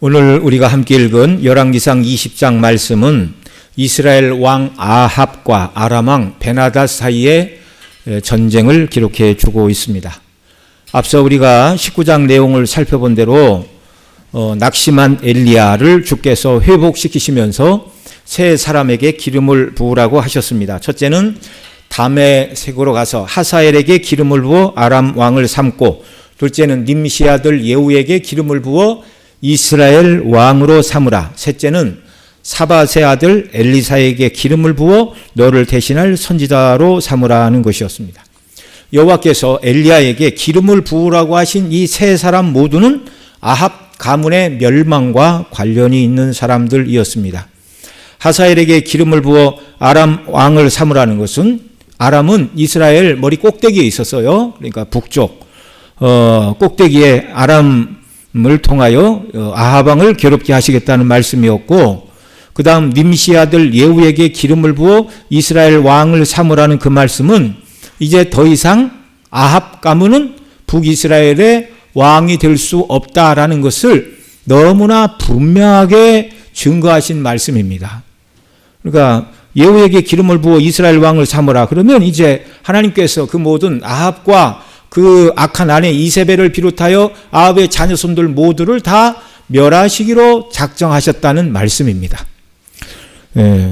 오늘 우리가 함께 읽은 열왕기상 20장 말씀은 이스라엘 왕 아합과 아람 왕 베나닷 사이의 전쟁을 기록해 주고 있습니다. 앞서 우리가 19장 내용을 살펴본 대로 낙심한 엘리야를 주께서 회복시키시면서 세 사람에게 기름을 부으라고 하셨습니다. 첫째는 다메섹으로 가서 하사엘에게 기름을 부어 아람 왕을 삼고, 둘째는 님시 아들 예후에게 기름을 부어 이스라엘 왕으로 삼으라. 셋째는 사밧의 아들 엘리사에게 기름을 부어 너를 대신할 선지자로 삼으라는 것이었습니다. 여호와께서 엘리야에게 기름을 부으라고 하신 이 세 사람 모두는 아합 가문의 멸망과 관련이 있는 사람들이었습니다. 하사엘에게 기름을 부어 아람 왕을 삼으라는 것은, 아람은 이스라엘 머리 꼭대기에 있었어요. 그러니까 북쪽 꼭대기에 아람을 통하여 아합 왕을 괴롭게 하시겠다는 말씀이었고, 그 다음 님시 아들 예후에게 기름을 부어 이스라엘 왕을 삼으라는 그 말씀은 이제 더 이상 아합 가문은 북이스라엘의 왕이 될 수 없다라는 것을 너무나 분명하게 증거하신 말씀입니다. 그러니까 예후에게 기름을 부어 이스라엘 왕을 삼으라. 그러면 이제 하나님께서 그 모든 아합과 그 악한 아내 이세벨을 비롯하여 아합의 자녀손들 모두를 다 멸하시기로 작정하셨다는 말씀입니다.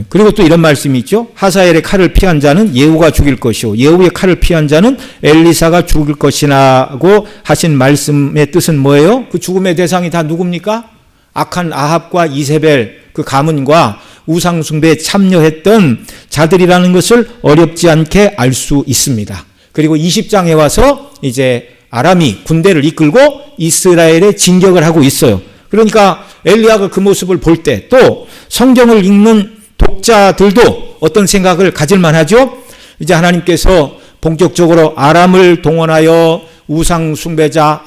그리고 또 이런 말씀이 있죠. 하사엘의 칼을 피한 자는 예후가 죽일 것이요 예후의 칼을 피한 자는 엘리사가 죽을 것이라고 하신 말씀의 뜻은 뭐예요? 그 죽음의 대상이 다 누굽니까? 악한 아합과 이세벨 그 가문과 우상 숭배에 참여했던 자들이라는 것을 어렵지 않게 알 수 있습니다. 그리고 20장에 와서 이제 아람이 군대를 이끌고 이스라엘에 진격을 하고 있어요. 그러니까 엘리야가 그 모습을 볼 때 또 성경을 읽는 독자들도 어떤 생각을 가질 만하죠? 이제 하나님께서 본격적으로 아람을 동원하여 우상 숭배자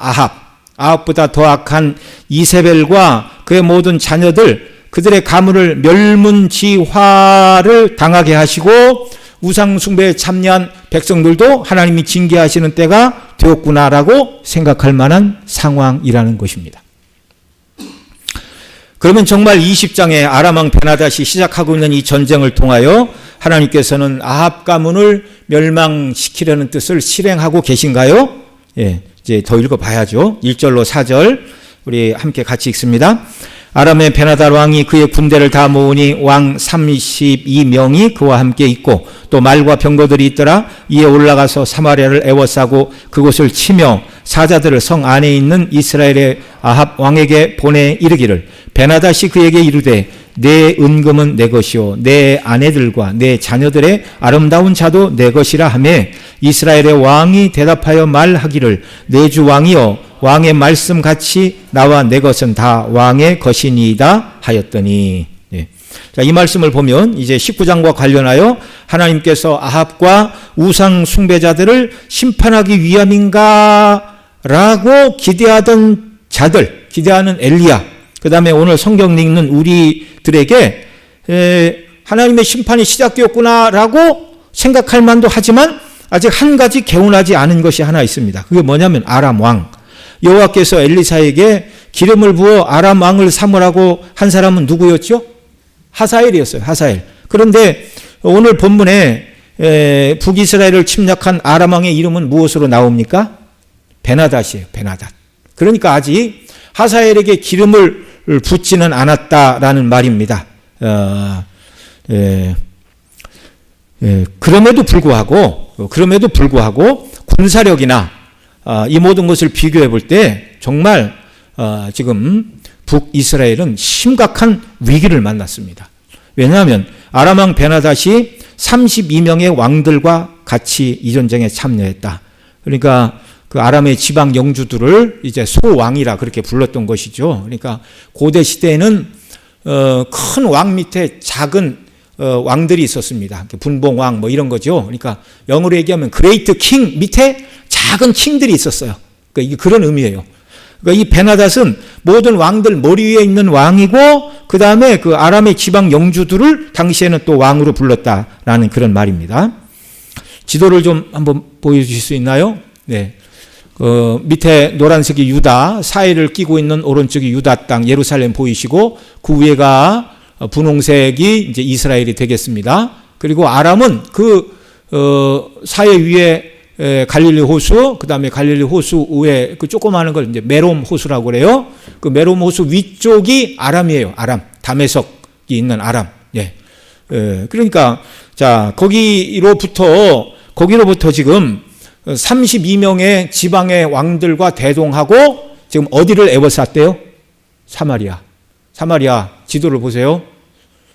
아합보다 더 악한 이세벨과 그의 모든 자녀들, 그들의 가문을 멸문지화를 당하게 하시고 우상 숭배에 참여한 백성들도 하나님이 징계하시는 때가 되었구나라고 생각할 만한 상황이라는 것입니다. 그러면 정말 20장에 아람 왕 베나닷이 시작하고 있는 이 전쟁을 통하여 하나님께서는 아합 가문을 멸망시키려는 뜻을 실행하고 계신가요? 이제 더 읽어봐야죠. 1절로 4절 우리 함께 같이 읽습니다. 아람의 베나닷 왕이 그의 군대를 다 모으니 왕 32명이 그와 함께 있고 또 말과 병거들이 있더라. 이에 올라가서 사마리아를 에워싸고 그곳을 치며 사자들을 성 안에 있는 이스라엘의 아합 왕에게 보내 이르기를, 베나닷이 그에게 이르되 내 은금은 내 것이요 내 아내들과 내 자녀들의 아름다운 자도 내 것이라 하며, 이스라엘의 왕이 대답하여 말하기를 내 주 왕이여 왕의 말씀같이 나와 내 것은 다 왕의 것이니이다 하였더니. 자, 이 말씀을 보면 이제 19장과 관련하여 하나님께서 아합과 우상 숭배자들을 심판하기 위함인가라고 기대하던 자들, 기대하는 엘리야, 그 다음에 오늘 성경 읽는 우리들에게 하나님의 심판이 시작되었구나라고 생각할 만도 하지만 아직 한 가지 개운하지 않은 것이 하나 있습니다. 그게 뭐냐면 아람 왕. 여호와께서 엘리사에게 기름을 부어 아람 왕을 삼으라고 한 사람은 누구였죠? 하사엘이었어요. 하사엘. 그런데 오늘 본문에 북이스라엘을 침략한 아람 왕의 이름은 무엇으로 나옵니까? 베나닷이에요. 베나닷. 그러니까 아직 하사엘에게 기름을 붓지는 않았다라는 말입니다. 그럼에도 불구하고 군사력이나 이 모든 것을 비교해 볼 때 정말 지금 북이스라엘은 심각한 위기를 만났습니다. 왜냐하면 아람 왕 베나닷이 32명의 왕들과 같이 이 전쟁에 참여했다. 그러니까 그 아람의 지방 영주들을 이제 소왕이라 그렇게 불렀던 것이죠. 그러니까 고대 시대에는 큰 왕 밑에 작은 왕들이 있었습니다. 분봉왕 뭐 이런 거죠. 그러니까 영어로 얘기하면 그레이트 킹 밑에 작은 킹들이 있었어요. 그러니까 이게 그런 의미예요. 그러니까 이 베나닷은 모든 왕들 머리 위에 있는 왕이고, 그 다음에 그 아람의 지방 영주들을 당시에는 또 왕으로 불렀다라는 그런 말입니다. 지도를 좀 한번 보여주실 수 있나요? 네. 밑에 노란색이 유다, 사이를 끼고 있는 오른쪽이 유다 땅 예루살렘 보이시고 그 위에가 분홍색이 이제 이스라엘이 되겠습니다. 그리고 아람은 그 사이 위에 갈릴리 호수, 그 다음에 갈릴리 호수 위에 그 조그마한 걸 이제 메롬 호수라고 그래요. 그 메롬 호수 위쪽이 아람이에요. 아람, 다메섹이 있는 아람. 예. 그러니까 자 거기로부터 지금 32명의 지방의 왕들과 대동하고 지금 어디를 에워쌌대요? 사마리아 지도를 보세요.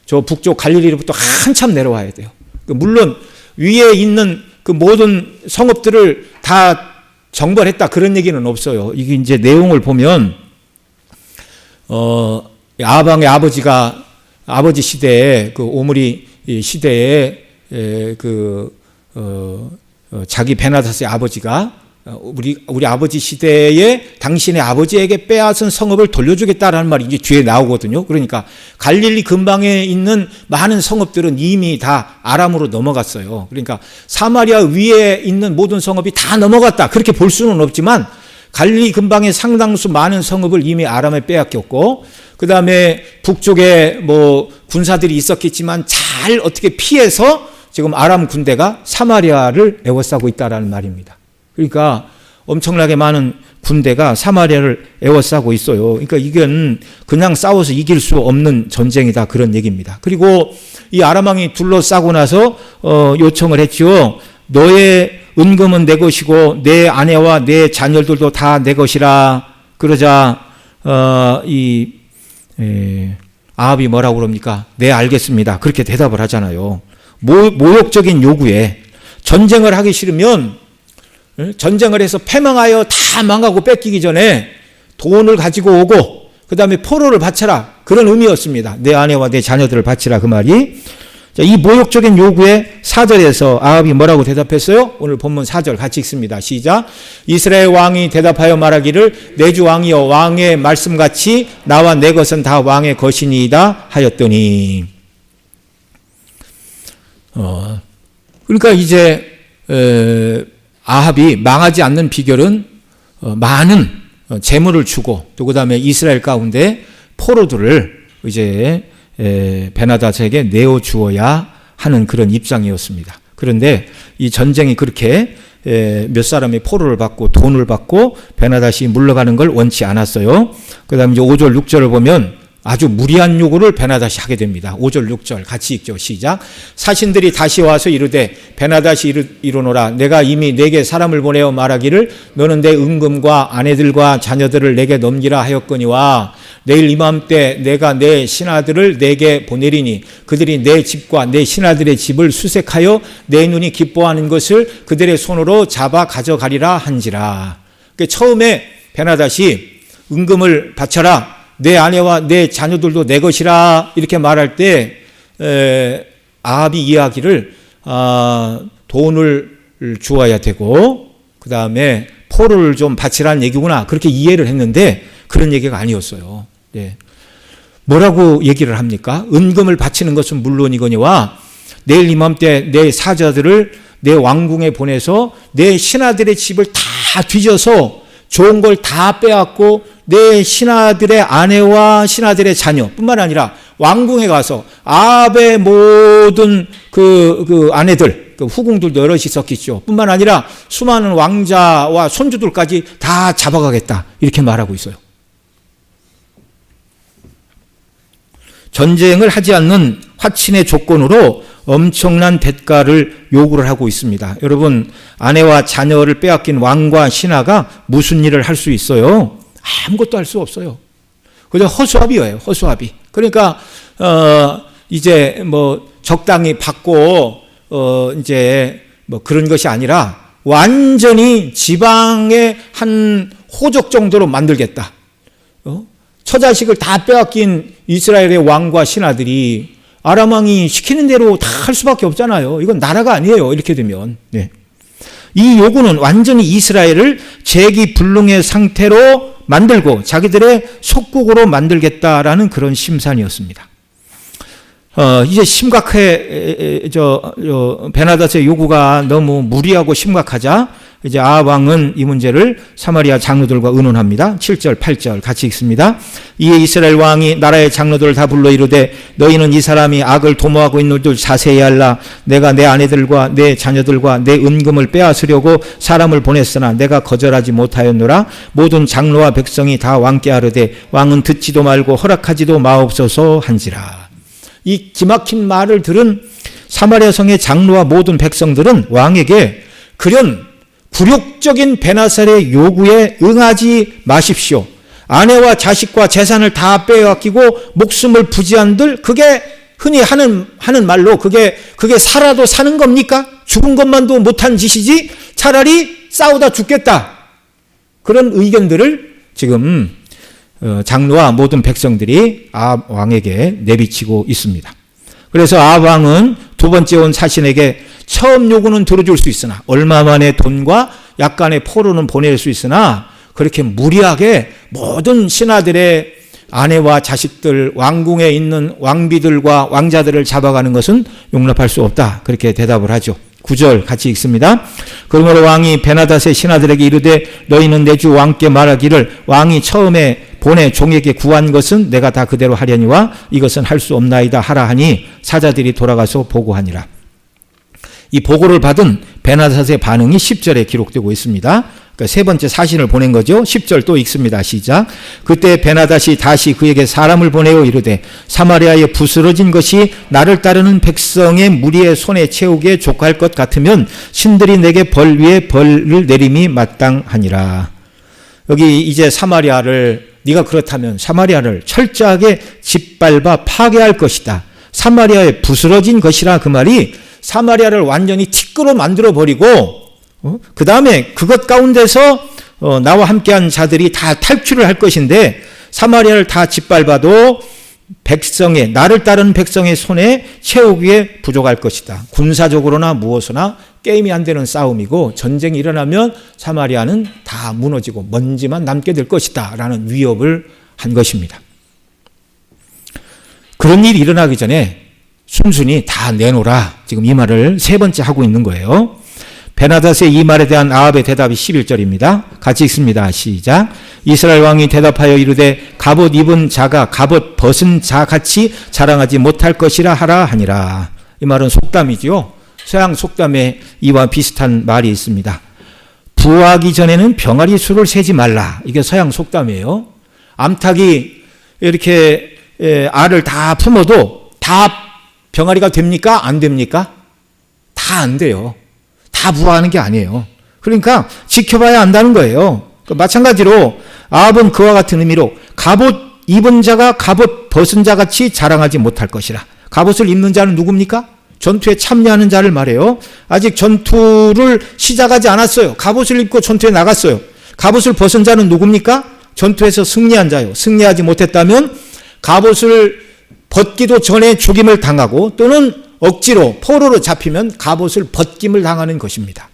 저 북쪽 갈릴리로부터 한참 내려와야 돼요. 물론 위에 있는 그 모든 성읍들을 다 정벌했다 그런 얘기는 없어요. 이게 이제 내용을 보면 아방의 아버지 시대에 그 오므리 시대에 자기 베나다스의 아버지가 우리 아버지 시대에 당신의 아버지에게 빼앗은 성읍을 돌려주겠다라는 말이 이제 뒤에 나오거든요. 그러니까 갈릴리 근방에 있는 많은 성읍들은 이미 다 아람으로 넘어갔어요. 그러니까 사마리아 위에 있는 모든 성읍이 다 넘어갔다 그렇게 볼 수는 없지만 갈릴리 근방의 상당수 많은 성읍을 이미 아람에 빼앗겼고 그 다음에 북쪽에 뭐 군사들이 있었겠지만 잘 어떻게 피해서 지금 아람 군대가 사마리아를 에워싸고 있다라는 말입니다. 그러니까 엄청나게 많은 군대가 사마리아를 에워싸고 있어요. 그러니까 이건 그냥 싸워서 이길 수 없는 전쟁이다 그런 얘기입니다. 그리고 이 아람 왕이 둘러싸고 나서 요청을 했죠. 너의 은금은 내 것이고 내 아내와 내 자녀들도 다 내 것이라. 그러자 아합이 뭐라고 그럽니까? 네, 알겠습니다. 그렇게 대답을 하잖아요. 모욕적인 요구에 전쟁을 하기 싫으면 전쟁을 해서 패망하여 다 망하고 뺏기기 전에 돈을 가지고 오고 그 다음에 포로를 바쳐라 그런 의미였습니다. 내 아내와 내 자녀들을 바치라 그 말이. 자, 이 모욕적인 요구에 4절에서 아합이 뭐라고 대답했어요? 오늘 본문 4절 같이 읽습니다. 시작. 이스라엘 왕이 대답하여 말하기를 내 주 왕이여 왕의 말씀같이 나와 내 것은 다 왕의 것이니이다 하였더니. 그러니까 이제 아합이 망하지 않는 비결은 많은 재물을 주고 또 그 다음에 이스라엘 가운데 포로들을 이제 베나다스에게 내어 주어야 하는 그런 입장이었습니다. 그런데 이 전쟁이 그렇게 몇 사람이 포로를 받고 돈을 받고 베나다시 물러가는 걸 원치 않았어요. 그 다음에 이제 5절 6절을 보면 아주 무리한 요구를 베나다시 하게 됩니다. 5절 6절 같이 읽죠. 시작. 사신들이 다시 와서 이르되 베나다시 이르노라 내가 이미 내게 사람을 보내어 말하기를 너는 내 은금과 아내들과 자녀들을 내게 넘기라 하였거니와 내일 이맘때 내가 내 신하들을 내게 보내리니 그들이 내 집과 내 신하들의 집을 수색하여 내 눈이 기뻐하는 것을 그들의 손으로 잡아 가져가리라 한지라. 그러니까 처음에 베나다시 은금을 바쳐라 내 아내와 내 자녀들도 내 것이라 이렇게 말할 때 아합이 이야기를 돈을 주어야 되고 그 다음에 포로를 좀 바치라는 얘기구나 그렇게 이해를 했는데 그런 얘기가 아니었어요. 네. 뭐라고 얘기를 합니까? 은금을 바치는 것은 물론이거니와 내일 이맘때 내 사자들을 내 왕궁에 보내서 내 신하들의 집을 다 뒤져서 좋은 걸 다 빼앗고 내 신하들의 아내와 신하들의 자녀 뿐만 아니라 왕궁에 가서 아합의 모든 그 아내들, 그 후궁들도 여럿이 있었겠죠. 뿐만 아니라 수많은 왕자와 손주들까지 다 잡아가겠다. 이렇게 말하고 있어요. 전쟁을 하지 않는 화친의 조건으로 엄청난 대가를 요구를 하고 있습니다. 여러분, 아내와 자녀를 빼앗긴 왕과 신하가 무슨 일을 할 수 있어요? 아무것도 할 수 없어요. 그저 허수아비예요, 허수아비. 그러니까, 이제 뭐 적당히 받고, 이제 뭐 그런 것이 아니라 완전히 지방의 한 호적 정도로 만들겠다. 처자식을 다 빼앗긴 이스라엘의 왕과 신하들이 아람 왕이 시키는 대로 다 할 수밖에 없잖아요. 이건 나라가 아니에요. 이렇게 되면. 네. 이 요구는 완전히 이스라엘을 재기불능의 상태로 만들고 자기들의 속국으로 만들겠다라는 그런 심산이었습니다. 이제 심각해, 베나다스의 요구가 너무 무리하고 심각하자 이제 아합 왕은 이 문제를 사마리아 장로들과 의논합니다. 7절, 8절 같이 읽습니다. 이에 이스라엘 왕이 나라의 장로들을 다 불러 이르되 너희는 이 사람이 악을 도모하고 있는 줄 자세히 알라. 내가 내 아내들과 내 자녀들과 내 은금을 빼앗으려고 사람을 보냈으나 내가 거절하지 못하였노라. 모든 장로와 백성이 다 왕께 아뢰되 왕은 듣지도 말고 허락하지도 마옵소서 한지라. 이 기막힌 말을 들은 사마리아 성의 장로와 모든 백성들은 왕에게 그런 굴욕적인 베나살의 요구에 응하지 마십시오. 아내와 자식과 재산을 다 빼앗기고 목숨을 부지한들 그게 흔히 하는 말로 그게 살아도 사는 겁니까? 죽은 것만도 못한 짓이지 차라리 싸우다 죽겠다. 그런 의견들을 지금 장로와 모든 백성들이 아합 왕에게 내비치고 있습니다. 그래서 아합 왕은 두 번째 온 사신에게 처음 요구는 들어줄 수 있으나 얼마만의 돈과 약간의 포로는 보낼 수 있으나 그렇게 무리하게 모든 신하들의 아내와 자식들, 왕궁에 있는 왕비들과 왕자들을 잡아가는 것은 용납할 수 없다. 그렇게 대답을 하죠. 9절 같이 읽습니다. 그러므로 왕이 베나닷의 신하들에게 이르되 너희는 내 주 왕께 말하기를 왕이 처음에 보내 종에게 구한 것은 내가 다 그대로 하려니와 이것은 할 수 없나이다 하라 하니 사자들이 돌아가서 보고하니라. 이 보고를 받은 베나닷의 반응이 10절에 기록되고 있습니다. 그러니까 세 번째 사신을 보낸 거죠. 10절 또 읽습니다. 시작. 그때 베나닷이 다시 그에게 사람을 보내어 이르되 사마리아에 부스러진 것이 나를 따르는 백성의 무리의 손에 채우기에 족할 것 같으면 신들이 내게 벌 위에 벌을 내림이 마땅하니라. 여기 이제 네가 그렇다면 사마리아를 철저하게 짓밟아 파괴할 것이다. 사마리아에 부스러진 것이라 그 말이 사마리아를 완전히 티끌로 만들어버리고 그 다음에 그것 가운데서 나와 함께한 자들이 다 탈출을 할 것인데 사마리아를 다 짓밟아도 나를 따르는 백성의 손에 채우기에 부족할 것이다. 군사적으로나 무엇으나 게임이 안 되는 싸움이고 전쟁이 일어나면 사마리아는 다 무너지고 먼지만 남게 될 것이다 라는 위협을 한 것입니다. 그런 일이 일어나기 전에 순순히 다 내놓으라. 지금 이 말을 세 번째 하고 있는 거예요. 베나닷의 이 말에 대한 아합의 대답이 11절입니다. 같이 읽습니다. 시작. 이스라엘 왕이 대답하여 이르되 갑옷 입은 자가 갑옷 벗은 자같이 자랑하지 못할 것이라 하라 하니라. 이 말은 속담이지요. 서양 속담에 이와 비슷한 말이 있습니다. 부하기 전에는 병아리 수를 세지 말라. 이게 서양 속담이에요. 암탉이 이렇게 알을 다 품어도 다 병아리가 됩니까? 안 됩니까? 다 안 돼요. 다 부화하는 게 아니에요. 그러니까 지켜봐야 한다는 거예요. 마찬가지로 아합은 그와 같은 의미로 갑옷 입은 자가 갑옷 벗은 자같이 자랑하지 못할 것이라. 갑옷을 입는 자는 누굽니까? 전투에 참여하는 자를 말해요. 아직 전투를 시작하지 않았어요. 갑옷을 입고 전투에 나갔어요. 갑옷을 벗은 자는 누굽니까? 전투에서 승리한 자요. 승리하지 못했다면 갑옷을 벗기도 전에 죽임을 당하고 또는 억지로 포로로 잡히면 갑옷을 벗김을 당하는 것입니다.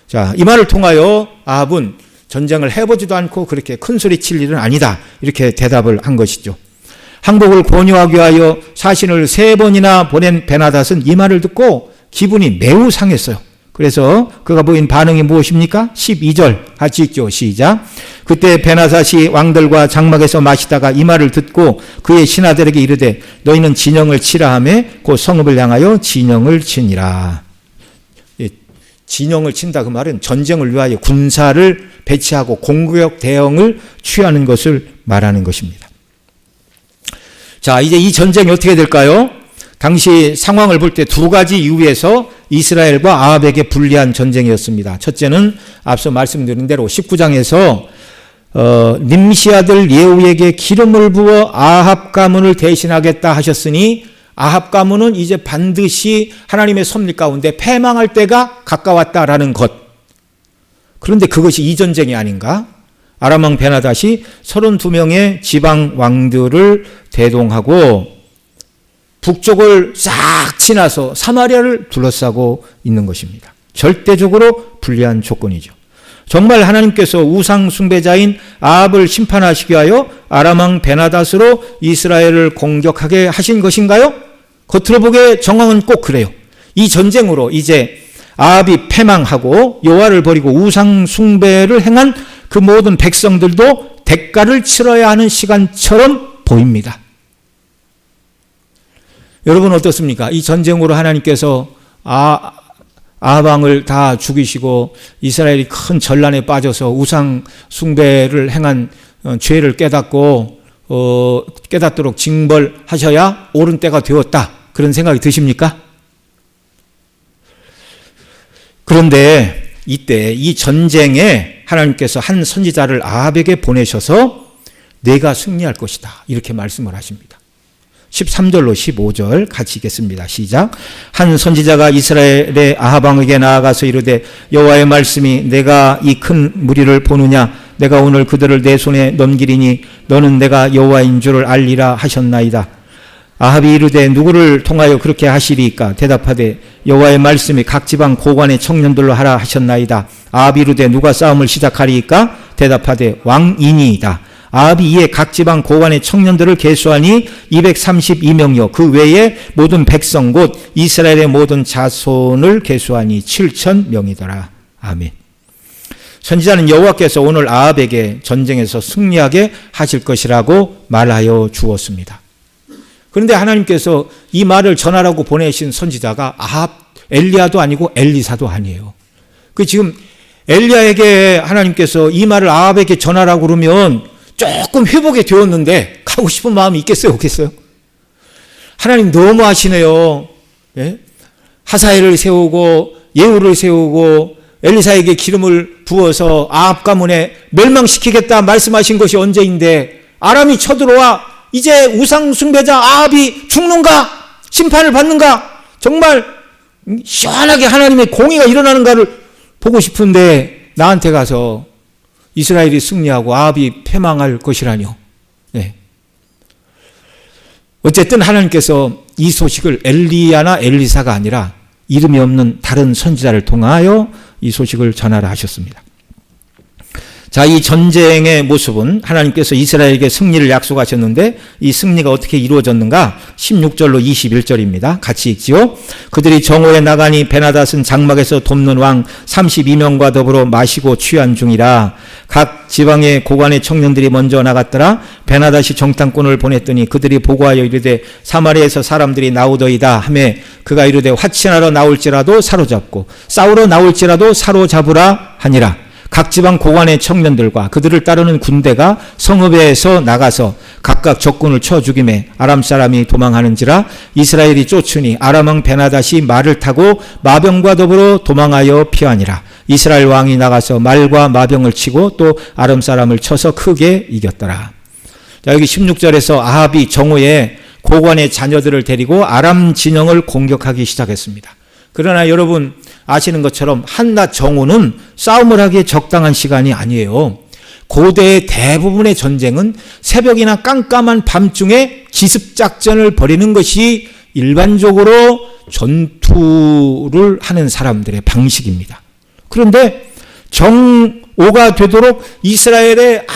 자, 이 말을 통하여 아합은 전쟁을 해보지도 않고 그렇게 큰 소리 칠 일은 아니다. 이렇게 대답을 한 것이죠. 항복을 권유하기 위하여 사신을 3번이나 보낸 베나닷은 이 말을 듣고 기분이 매우 상했어요. 그래서 그가 보인 반응이 무엇입니까? 12절 같이 읽죠. 시작. 그때 베나닷이 왕들과 장막에서 마시다가 이 말을 듣고 그의 신하들에게 이르되 너희는 진영을 치라 하며 곧 성읍을 향하여 진영을 치니라. 진영을 친다 그 말은 전쟁을 위하여 군사를 배치하고 공격 대응을 취하는 것을 말하는 것입니다. 자, 이제 이 전쟁이 어떻게 될까요? 당시 상황을 볼 때 2가지 이유에서 이스라엘과 아합에게 불리한 전쟁이었습니다. 첫째는 앞서 말씀드린 대로 19장에서 nim시 아들 예후에게 기름을 부어 아합 가문을 대신하겠다 하셨으니 아합 가문은 이제 반드시 하나님의 섭리 가운데 패망할 때가 가까웠다라는 것. 그런데 그것이 이 전쟁이 아닌가? 아람 왕 베나닷이 32명의 지방 왕들을 대동하고 북쪽을 싹 지나서 사마리아를 둘러싸고 있는 것입니다. 절대적으로 불리한 조건이죠. 정말 하나님께서 우상 숭배자인 아합을 심판하시기 위하여 아람 왕 베나닷으로 이스라엘을 공격하게 하신 것인가요? 겉으로 보기에 정황은 꼭 그래요. 이 전쟁으로 이제 아합이 패망하고 여호와를 버리고 우상 숭배를 행한 그 모든 백성들도 대가를 치러야 하는 시간처럼 보입니다. 여러분 어떻습니까? 이 전쟁으로 하나님께서 아합 왕을 다 죽이시고 이스라엘이 큰 전란에 빠져서 우상 숭배를 행한 죄를 깨닫도록 징벌하셔야 옳은 때가 되었다. 그런 생각이 드십니까? 그런데 이때 이 전쟁에 하나님께서 한 선지자를 아합에게 보내셔서 내가 승리할 것이다. 이렇게 말씀을 하십니다. 13절로 15절 같이 읽겠습니다. 시작. 한 선지자가 이스라엘의 아합 왕에게 나아가서 이르되 여호와의 말씀이 내가 이 큰 무리를 보느냐 내가 오늘 그들을 내 손에 넘기리니 너는 내가 여호와인 줄을 알리라 하셨나이다. 아합이 이르되 누구를 통하여 그렇게 하시리이까? 대답하되 여호와의 말씀이 각 지방 고관의 청년들로 하라 하셨나이다. 아합이 이르되 누가 싸움을 시작하리이까? 대답하되 왕이니이다. 아합이 이에 각 지방 고관의 청년들을 계수하니 232명이요 그 외에 모든 백성 곧 이스라엘의 모든 자손을 계수하니 7,000명이더라. 아멘. 선지자는 여호와께서 오늘 아합에게 전쟁에서 승리하게 하실 것이라고 말하여 주었습니다. 그런데 하나님께서 이 말을 전하라고 보내신 선지자가 엘리야도 아니고 엘리사도 아니에요. 지금 엘리야에게 하나님께서 이 말을 아합에게 전하라고 그러면 조금 회복이 되었는데 가고 싶은 마음이 있겠어요? 없겠어요? 하나님 너무 하시네요. 예? 하사엘을 세우고 예후를 세우고 엘리사에게 기름을 부어서 아합 가문에 멸망시키겠다 말씀하신 것이 언제인데 아람이 쳐들어와 이제 우상 숭배자 아합이 죽는가? 심판을 받는가? 정말 시원하게 하나님의 공의가 일어나는가를 보고 싶은데 나한테 가서 이스라엘이 승리하고 아합이 패망할 것이라뇨. 네. 어쨌든 하나님께서 이 소식을 엘리야나 엘리사가 아니라 이름이 없는 다른 선지자를 통하여 이 소식을 전하라 하셨습니다. 자, 이 전쟁의 모습은 하나님께서 이스라엘에게 승리를 약속하셨는데 이 승리가 어떻게 이루어졌는가? 16절로 21절입니다. 같이 읽지요. 그들이 정오에 나가니 베나닷은 장막에서 돕는 왕 32명과 더불어 마시고 취한 중이라. 각 지방의 고관의 청년들이 먼저 나갔더라. 베나닷이 정탐꾼을 보냈더니 그들이 보고하여 이르되 사마리아에서 사람들이 나오더이다 하매 그가 이르되 화친하러 나올지라도 사로잡고 싸우러 나올지라도 사로잡으라 하니라. 각 지방 고관의 청년들과 그들을 따르는 군대가 성읍에서 나가서 각각 적군을 쳐 죽이매 아람 사람이 도망하는지라. 이스라엘이 쫓으니 아람 왕 베나닷이 말을 타고 마병과 더불어 도망하여 피하니라. 이스라엘 왕이 나가서 말과 마병을 치고 또 아람 사람을 쳐서 크게 이겼더라. 자, 여기 16절에서 아합이 정오에 고관의 자녀들을 데리고 아람 진영을 공격하기 시작했습니다. 그러나 여러분 아시는 것처럼 한낮 정오는 싸움을 하기에 적당한 시간이 아니에요. 고대의 대부분의 전쟁은 새벽이나 깜깜한 밤중에 기습작전을 벌이는 것이 일반적으로 전투를 하는 사람들의 방식입니다. 그런데 정오가 되도록 이스라엘에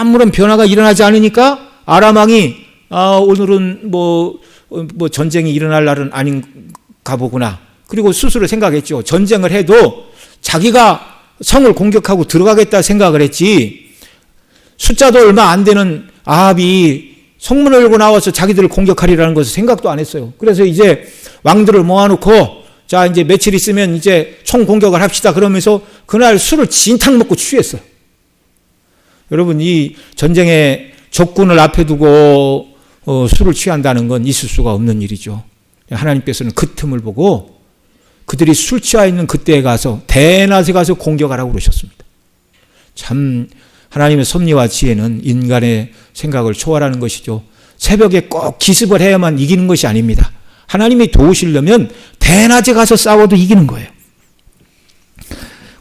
아무런 변화가 일어나지 않으니까 아람 왕이 오늘은 뭐 전쟁이 일어날 날은 아닌가 보구나. 그리고 스스로 생각했죠. 전쟁을 해도 자기가 성을 공격하고 들어가겠다 생각을 했지 숫자도 얼마 안 되는 아합이 성문을 열고 나와서 자기들을 공격하리라는 것을 생각도 안 했어요. 그래서 이제 왕들을 모아놓고 자 이제 며칠 있으면 이제 총 공격을 합시다 그러면서 그날 술을 진탕 먹고 취했어요. 여러분 이 전쟁에 적군을 앞에 두고 술을 취한다는 건 있을 수가 없는 일이죠. 하나님께서는 그 틈을 보고 그들이 술 취하 있는 그때에 가서 대낮에 가서 공격하라고 그러셨습니다. 참 하나님의 섭리와 지혜는 인간의 생각을 초월하는 것이죠. 새벽에 꼭 기습을 해야만 이기는 것이 아닙니다. 하나님이 도우시려면 대낮에 가서 싸워도 이기는 거예요.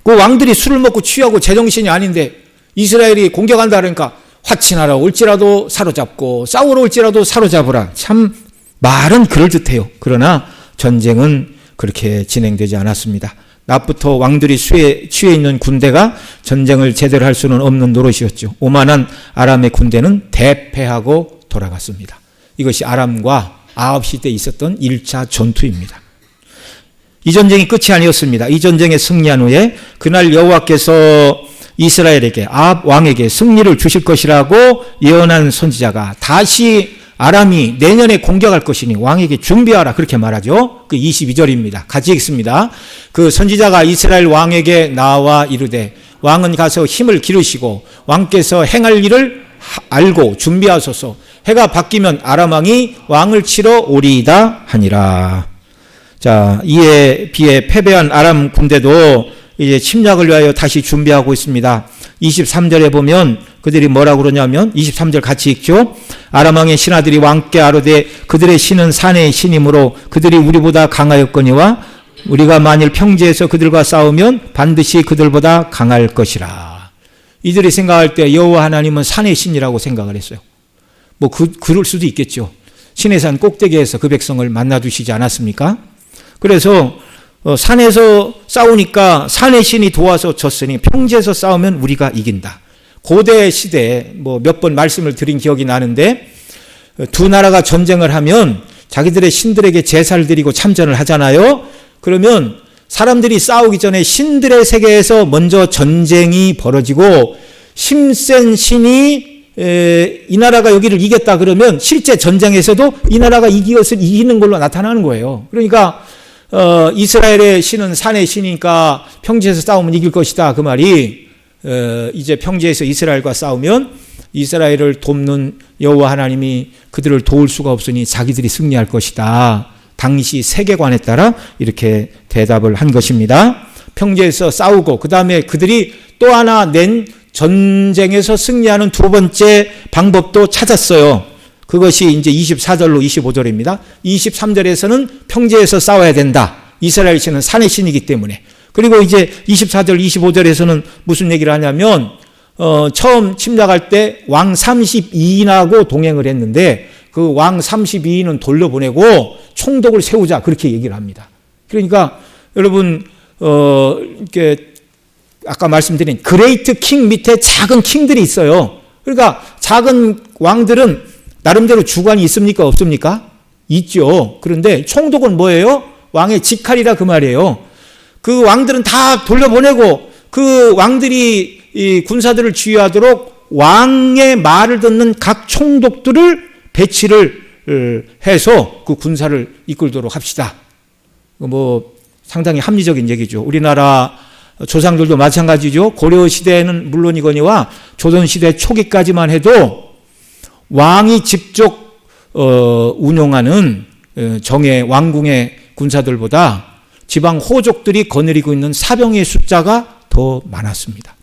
그 왕들이 술을 먹고 취하고 제정신이 아닌데 이스라엘이 공격한다 그러니까 화친하러 올지라도 사로잡고 싸우러 올지라도 사로잡으라. 참 말은 그럴듯해요. 그러나 전쟁은 그렇게 진행되지 않았습니다. 낮부터 왕들이 취해 있는 군대가 전쟁을 제대로 할 수는 없는 노릇이었죠. 오만한 아람의 군대는 대패하고 돌아갔습니다. 이것이 아람과 아합 시대에 있었던 1차 전투입니다. 이 전쟁이 끝이 아니었습니다. 이 전쟁에 승리한 후에 그날 여호와께서 이스라엘에게 아합 왕에게 승리를 주실 것이라고 예언한 선지자가 다시 아람이 내년에 공격할 것이니 왕에게 준비하라 그렇게 말하죠. 그 22절입니다. 같이 읽습니다. 그 선지자가 이스라엘 왕에게 나와 이르되 왕은 가서 힘을 기르시고 왕께서 행할 일을 알고 준비하소서. 해가 바뀌면 아람 왕이 왕을 치러 오리이다 하니라. 자, 이에 비해 패배한 아람 군대도 이제 침략을 위하여 다시 준비하고 있습니다. 23절에 보면 그들이 뭐라고 그러냐면 23절 같이 읽죠. 아람 왕의 신하들이 왕께 아뢰되 그들의 신은 산의 신이므로 그들이 우리보다 강하였거니와 우리가 만일 평지에서 그들과 싸우면 반드시 그들보다 강할 것이라. 이들이 생각할 때 여호와 하나님은 산의 신이라고 생각을 했어요. 뭐 그럴 수도 있겠죠. 신의 산 꼭대기에서 그 백성을 만나두시지 않았습니까? 그래서 산에서 싸우니까 산의 신이 도와서 졌으니 평지에서 싸우면 우리가 이긴다. 고대 시대에 뭐 몇 번 말씀을 드린 기억이 나는데 두 나라가 전쟁을 하면 자기들의 신들에게 제사를 드리고 참전을 하잖아요. 그러면 사람들이 싸우기 전에 신들의 세계에서 먼저 전쟁이 벌어지고 힘센 신이 이 나라가 여기를 이겼다 그러면 실제 전쟁에서도 이 나라가 이기는 걸로 나타나는 거예요. 그러니까 이스라엘의 신은 산의 신이니까 평지에서 싸우면 이길 것이다. 그 말이 이제 평지에서 이스라엘과 싸우면 이스라엘을 돕는 여호와 하나님이 그들을 도울 수가 없으니 자기들이 승리할 것이다. 당시 세계관에 따라 이렇게 대답을 한 것입니다. 평지에서 싸우고 그 다음에 그들이 또 하나 낸 전쟁에서 승리하는 두 번째 방법도 찾았어요. 그것이 이제 24절로 25절입니다. 23절에서는 평지에서 싸워야 된다. 이스라엘 신은 산의 신이기 때문에. 그리고 이제 24절, 25절에서는 무슨 얘기를 하냐면 처음 침략할 때 왕 32인하고 동행을 했는데 그 왕 32인은 돌려보내고 총독을 세우자 그렇게 얘기를 합니다. 그러니까 여러분 이렇게 아까 말씀드린 그레이트 킹 밑에 작은 킹들이 있어요. 그러니까 작은 왕들은 나름대로 주관이 있습니까? 없습니까? 있죠. 그런데 총독은 뭐예요? 왕의 직할이라 그 말이에요. 그 왕들은 다 돌려보내고 그 왕들이 이 군사들을 지휘하도록 왕의 말을 듣는 각 총독들을 배치를 해서 그 군사를 이끌도록 합시다. 뭐 상당히 합리적인 얘기죠. 우리나라 조상들도 마찬가지죠. 고려시대는 물론이거니와 조선시대 초기까지만 해도 왕이 직접 운용하는 정의 왕궁의 군사들보다 지방 호족들이 거느리고 있는 사병의 숫자가 더 많았습니다.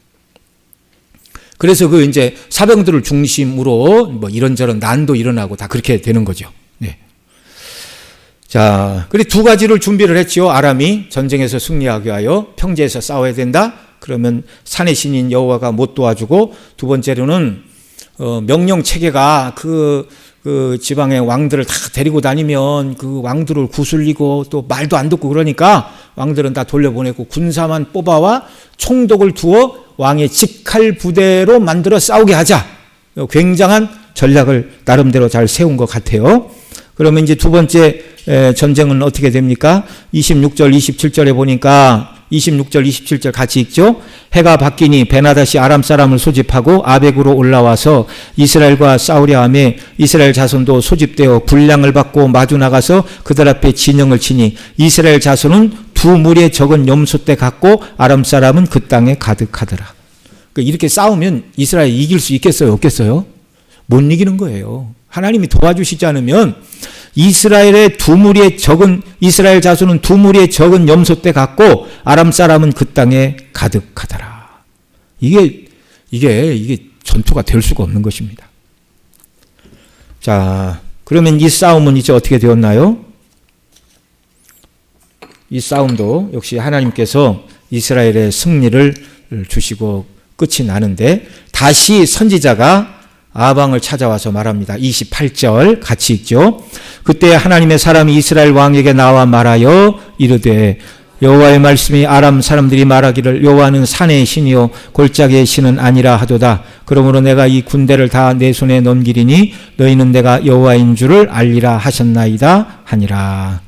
그래서 그 이제 사병들을 중심으로 뭐 이런저런 난도 일어나고 다 그렇게 되는 거죠. 네. 자, 그리고 두 가지를 준비를 했지요. 아람이 전쟁에서 승리하기 위하여 평지에서 싸워야 된다. 그러면 산의 신인 여호와가 못 도와주고 두 번째로는 명령 체계가 그 지방의 왕들을 다 데리고 다니면 그 왕들을 구슬리고 또 말도 안 듣고 그러니까 왕들은 다 돌려보내고 군사만 뽑아와 총독을 두어 왕의 직할 부대로 만들어 싸우게 하자. 굉장한 전략을 나름대로 잘 세운 것 같아요. 그러면 이제 두 번째 전쟁은 어떻게 됩니까? 26절, 27절에 보니까 26절, 27절 같이 읽죠. 해가 바뀌니 베나닷이 아람 사람을 소집하고 아벡으로 올라와서 이스라엘과 싸우려 하며 이스라엘 자손도 소집되어 분량을 받고 마주 나가서 그들 앞에 진영을 치니 이스라엘 자손은 두 무리의 적은 염소떼 같고 아람 사람은 그 땅에 가득하더라. 이렇게 싸우면 이스라엘이 이길 수 있겠어요? 없겠어요? 못 이기는 거예요. 하나님이 도와주시지 않으면 이스라엘 자손은 두 무리의 적은 염소떼 같고 아람 사람은 그 땅에 가득하더라. 이게 전투가 될 수가 없는 것입니다. 자, 그러면 이 싸움은 이제 어떻게 되었나요? 이 싸움도 역시 하나님께서 이스라엘의 승리를 주시고 끝이 나는데 다시 선지자가 아방을 찾아와서 말합니다. 28절 같이 읽죠. 그때 하나님의 사람이 이스라엘 왕에게 나와 말하여 이르되 여호와의 말씀이 아람 사람들이 말하기를 여호와는 산의 신이요 골짜기의 신은 아니라 하도다. 그러므로 내가 이 군대를 다 내 손에 넘기리니 너희는 내가 여호와인 줄을 알리라 하셨나이다 하니라.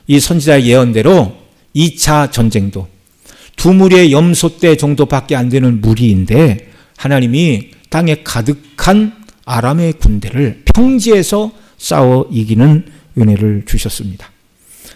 이 선지자의 예언대로 2차 전쟁도 두 무리의 염소떼 정도밖에 안 되는 무리인데 하나님이 땅에 가득한 아람의 군대를 평지에서 싸워 이기는 은혜를 주셨습니다.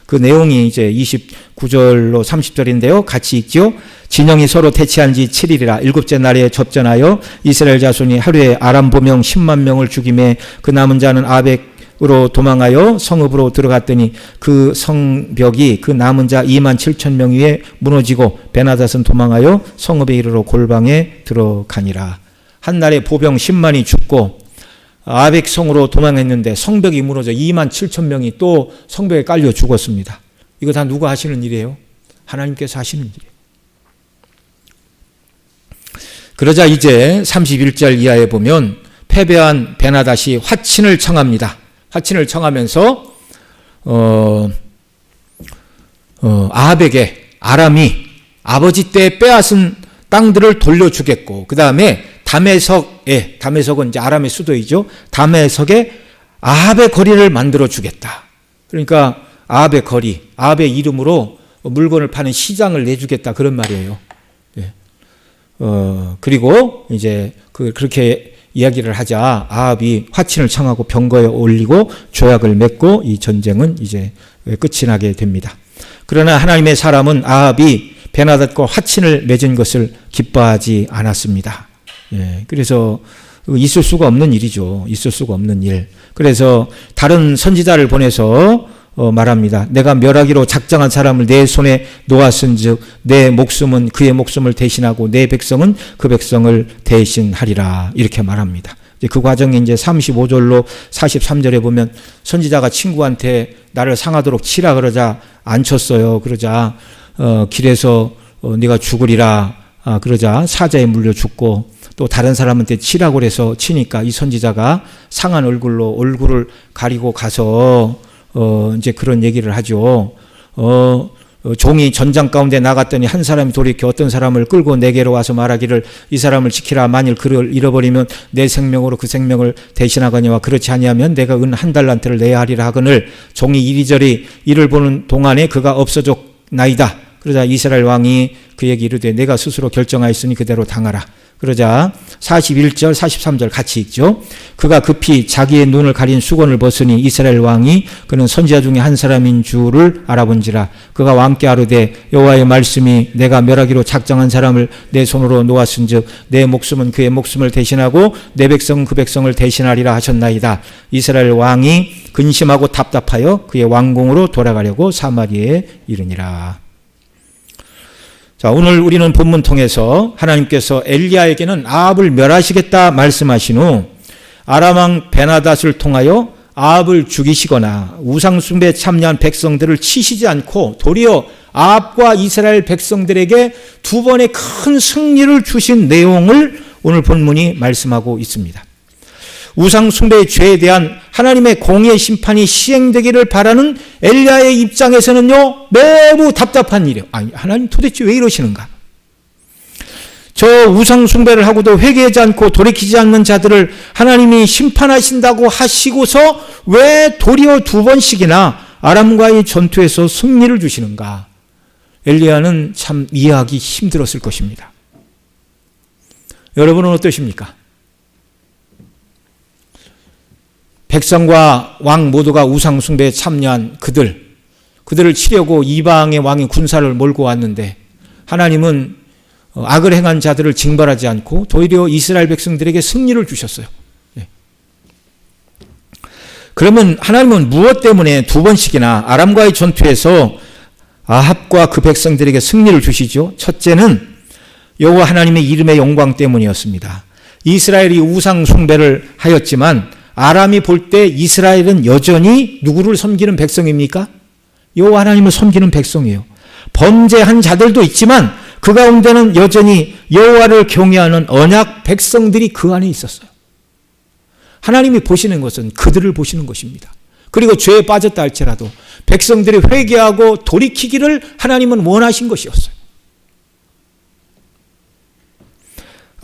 그 내용이 이제 29절로 30절인데요. 같이 읽죠. 진영이 서로 대치한 지 7일이라 일곱째 날에 접전하여 이스라엘 자손이 하루에 아람 보명 10만 명을 죽임에 그 남은 자는 아벡으로 도망하여 성읍으로 들어갔더니 그 성벽이 그 남은 자 2만 7천 명 위에 무너지고 베나닷은 도망하여 성읍에 이르러 골방에 들어가니라. 한 날에 보병 10만이 죽고 아벡 성으로 도망했는데 성벽이 무너져 2만 7천 명이 또 성벽에 깔려 죽었습니다. 이거 다 누가 하시는 일이에요? 하나님께서 하시는 일이에요. 그러자 이제 31절 이하에 보면 패배한 베나닷이 화친을 청합니다. 화친을 청하면서 아합에게 아람이 아버지 때 빼앗은 땅들을 돌려주겠고 그 다음에 다메석은 이제 아람의 수도이죠. 다메석에 아합의 거리를 만들어 주겠다. 그러니까 아합의 거리, 아합의 이름으로 물건을 파는 시장을 내주겠다 그런 말이에요. 예. 그리고 이제 그렇게 이야기를 하자 아합이 화친을 청하고 병거에 올리고 조약을 맺고 이 전쟁은 이제 끝이 나게 됩니다. 그러나 하나님의 사람은 아합이 베나닷과 화친을 맺은 것을 기뻐하지 않았습니다. 예, 그래서 있을 수가 없는 일이죠. 있을 수가 없는 일. 그래서 다른 선지자를 보내서 말합니다. 내가 멸하기로 작정한 사람을 내 손에 놓았은즉 내 목숨은 그의 목숨을 대신하고 내 백성은 그 백성을 대신하리라. 이렇게 말합니다. 그 과정이 이제 35절로 43절에 보면 선지자가 친구한테 나를 상하도록 치라 그러자 안 쳤어요. 그러자 길에서 네가 죽으리라. 그러자 사자에 물려 죽고 또 다른 사람한테 치라고 해서 치니까 이 선지자가 상한 얼굴로 얼굴을 가리고 가서 이제 그런 얘기를 하죠. 종이 전장 가운데 나갔더니 한 사람이 돌이켜 어떤 사람을 끌고 내게로 와서 말하기를 이 사람을 지키라. 만일 그를 잃어버리면 내 생명으로 그 생명을 대신하거니와 그렇지 아니하면 내가 은 한 달란트를 내야 하리라 하거늘 종이 이리저리 이를 보는 동안에 그가 없어졌나이다. 그러자 이스라엘 왕이 그에게 이르되 내가 스스로 결정하였으니 그대로 당하라. 그러자 41절 43절 같이 읽죠. 그가 급히 자기의 눈을 가린 수건을 벗으니 이스라엘 왕이 그는 선지자 중에 한 사람인 줄을 알아본지라. 그가 왕께 아뢰되 여호와의 말씀이 내가 멸하기로 작정한 사람을 내 손으로 놓았은즉 내 목숨은 그의 목숨을 대신하고 내 백성은 그 백성을 대신하리라 하셨나이다. 이스라엘 왕이 근심하고 답답하여 그의 왕궁으로 돌아가려고 사마리아에 이르니라. 자, 오늘 우리는 본문 통해서 하나님께서 엘리야에게는 아합을 멸하시겠다 말씀하신 후 아람 왕 베나닷을 통하여 아합을 죽이시거나 우상숭배에 참여한 백성들을 치시지 않고 도리어 아합과 이스라엘 백성들에게 두 번의 큰 승리를 주신 내용을 오늘 본문이 말씀하고 있습니다. 우상숭배의 죄에 대한 하나님의 공의의 심판이 시행되기를 바라는 엘리야의 입장에서는요 매우 답답한 일이에요. 아니, 하나님 도대체 왜 이러시는가? 저 우상숭배를 하고도 회개하지 않고 돌이키지 않는 자들을 하나님이 심판하신다고 하시고서 왜 도리어 두 번씩이나 아람과의 전투에서 승리를 주시는가? 엘리야는 참 이해하기 힘들었을 것입니다. 여러분은 어떠십니까? 백성과 왕 모두가 우상숭배에 참여한 그들을 치려고 이방의 왕이 군사를 몰고 왔는데 하나님은 악을 행한 자들을 징벌하지 않고 도리어 이스라엘 백성들에게 승리를 주셨어요. 그러면 하나님은 무엇 때문에 두 번씩이나 아람과의 전투에서 아합과 그 백성들에게 승리를 주시죠? 첫째는 여호와 하나님의 이름의 영광 때문이었습니다. 이스라엘이 우상숭배를 하였지만 아람이 볼 때 이스라엘은 여전히 누구를 섬기는 백성입니까? 여호와 하나님을 섬기는 백성이에요. 범죄한 자들도 있지만 그 가운데는 여전히 여호와를 경외하는 언약 백성들이 그 안에 있었어요. 하나님이 보시는 것은 그들을 보시는 것입니다. 그리고 죄에 빠졌다 할지라도 백성들이 회개하고 돌이키기를 하나님은 원하신 것이었어요.